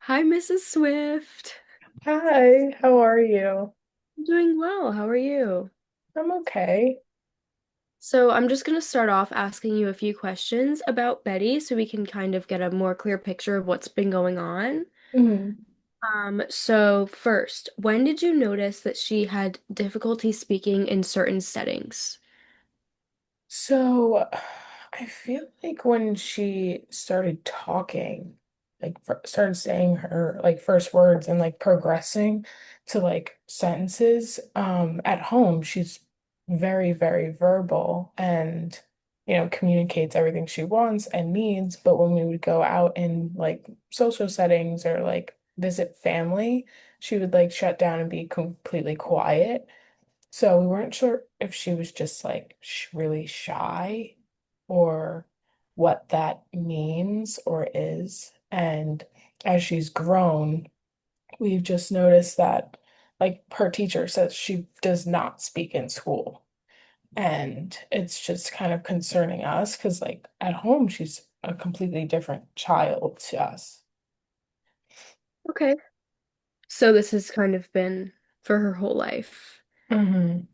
Hi, Mrs. Swift. Hi, how are you? I'm doing well. How are you? I'm okay. So, I'm just going to start off asking you a few questions about Betty so we can kind of get a more clear picture of what's been going on. Mhm. So first, when did you notice that she had difficulty speaking in certain settings? So, I feel like when she started talking, started saying her like first words and like progressing to like sentences, at home, she's very, very verbal and communicates everything she wants and needs. But when we would go out in like social settings or like visit family, she would like shut down and be completely quiet. So we weren't sure if she was just like sh really shy or what that means or is. And as she's grown, we've just noticed that like her teacher says she does not speak in school. And it's just kind of concerning us because like at home she's a completely different child to us. Okay. So this has kind of been for her whole life. Mhm.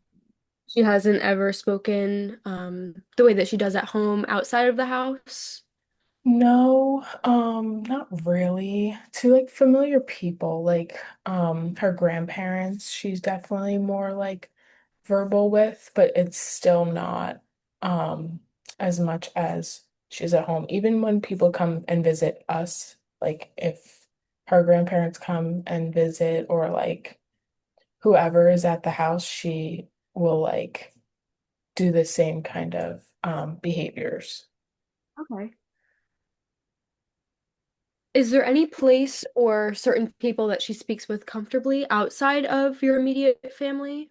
She hasn't ever spoken the way that she does at home outside of the house. No, not really. To like familiar people, like her grandparents, she's definitely more like verbal with, but it's still not um as much as she's at home. Even when people come and visit us, like if her grandparents come and visit or like whoever is at the house, she will like do the same kind of behaviors. Okay. Is there any place or certain people that she speaks with comfortably outside of your immediate family?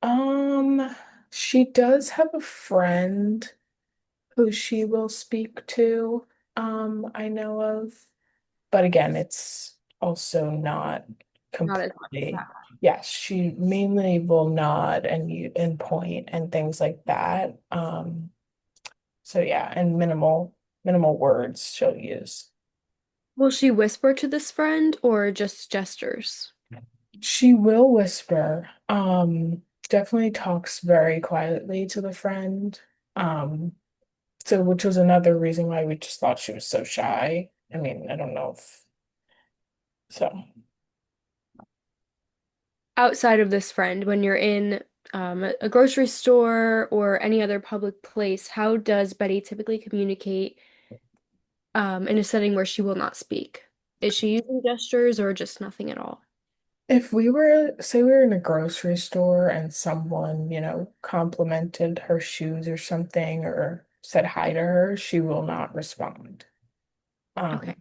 Um, she does have a friend who she will speak to, I know of. But again, it's also not Not as much as completely. that. Yes, she mainly will nod and you and point and things like that. So yeah, and minimal words she'll use. Will she whisper to this friend or just gestures? She will whisper. Definitely talks very quietly to the friend. Um, So, which was another reason why we just thought she was so shy. I mean, I don't know if so. Outside of this friend, when you're in a grocery store or any other public place, how does Betty typically communicate in a setting where she will not speak? Is she using gestures or just nothing at all? If we were, say, we were in a grocery store and someone, complimented her shoes or something or said hi to her, she will not respond. Okay. Um,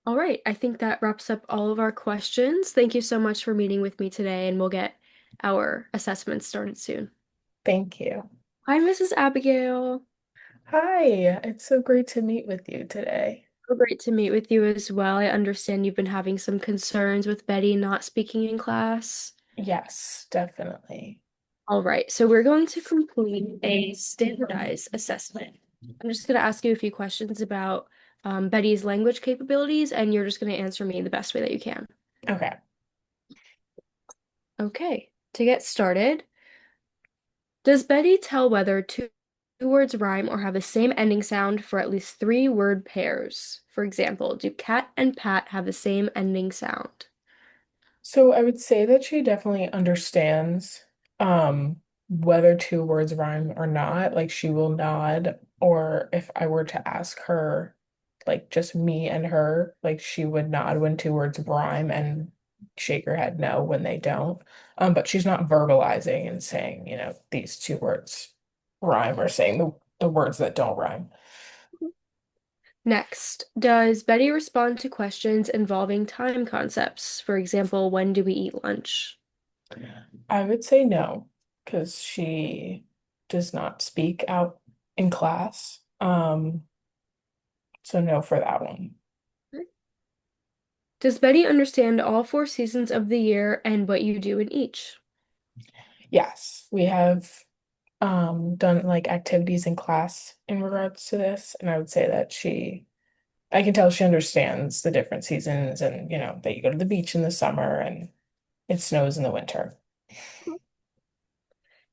All right. I think that wraps up all of our questions. Thank you so much for meeting with me today, and we'll get our assessments started soon. thank you. Hi, Mrs. Abigail. Hi, it's so great to meet with you today. So great to meet with you as well. I understand you've been having some concerns with Betty not speaking in class. Yes, definitely. All right, so we're going to complete a standardized assessment. I'm just going to ask you a few questions about Betty's language capabilities, and you're just going to answer me the best way that you can. Okay. Okay, to get started, does Betty tell whether two words rhyme or have the same ending sound for at least three word pairs? For example, do cat and pat have the same ending sound? So I would say that she definitely understands whether two words rhyme or not. Like she will nod, or if I were to ask her, like just me and her, like she would nod when two words rhyme and shake her head no when they don't. But she's not verbalizing and saying, these two words rhyme or saying the words that don't rhyme. Next, does Betty respond to questions involving time concepts? For example, when do we eat lunch? I would say no, because she does not speak out in class. So no for that one. Does Betty understand all four seasons of the year and what you do in each? Yes, we have done like activities in class in regards to this, and I would say that I can tell she understands the different seasons and that you go to the beach in the summer and it snows in the winter.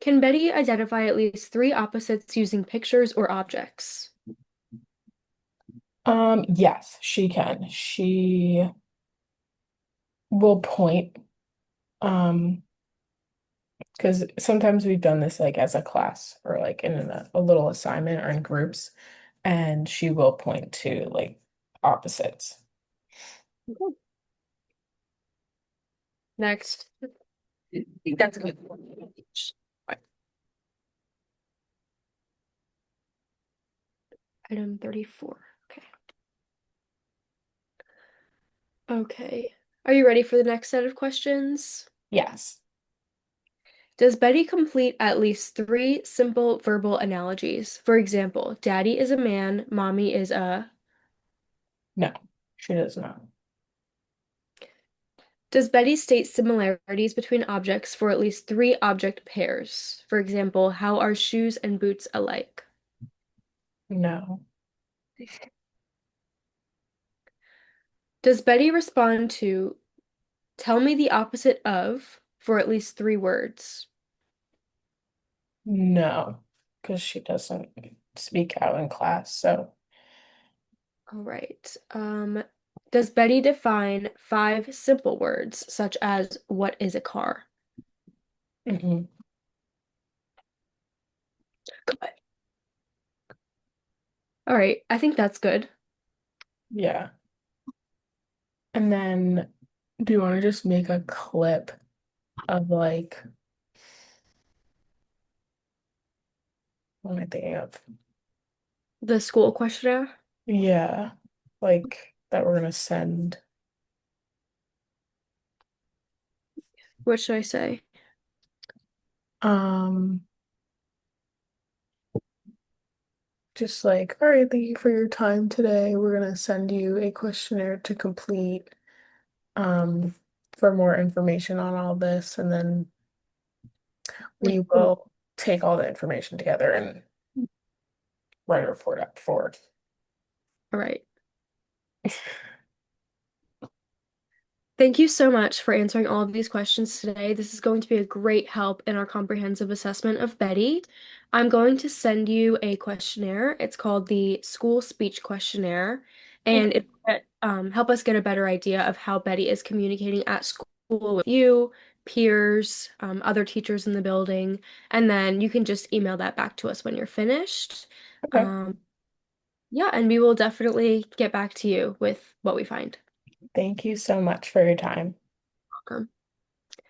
Can Betty identify at least three opposites using pictures or objects? Yes, she can. She will point, um, because sometimes we've done this like as a class or like in a little assignment or in groups, and she will point to like opposites. Okay. Next. I think that's good. Item 34. Okay. Okay. Are you ready for the next set of questions? Yes. Does Betty complete at least three simple verbal analogies? For example, Daddy is a man, Mommy is a. No, she does not. Does Betty state similarities between objects for at least three object pairs? For example, how are shoes and boots alike? No. Does Betty respond to tell me the opposite of for at least three words? No, because she doesn't speak out in class. So, All right. Does Betty define five simple words, such as what is a car? mhm, Good. All right, I think that's good. yeah. And then, do you want to just make a clip of like, what am I thinking of? The school questionnaire. Yeah, like that we're gonna send. What should I say? Um, just like, all right, thank you for your time today. We're gonna send you a questionnaire to complete, um, for more information on all this, and then we will take all the information together and write a report up for. All right. Thank you so much for answering all of these questions today. This is going to be a great help in our comprehensive assessment of Betty. I'm going to send you a questionnaire. It's called the School Speech Questionnaire, and Okay. it will help us get a better idea of how Betty is communicating at school with you, peers, other teachers in the building, and then you can just email that back to us when you're finished. Okay. Um, yeah, and we will definitely get back to you with what we find. Thank you so much for your time. Welcome.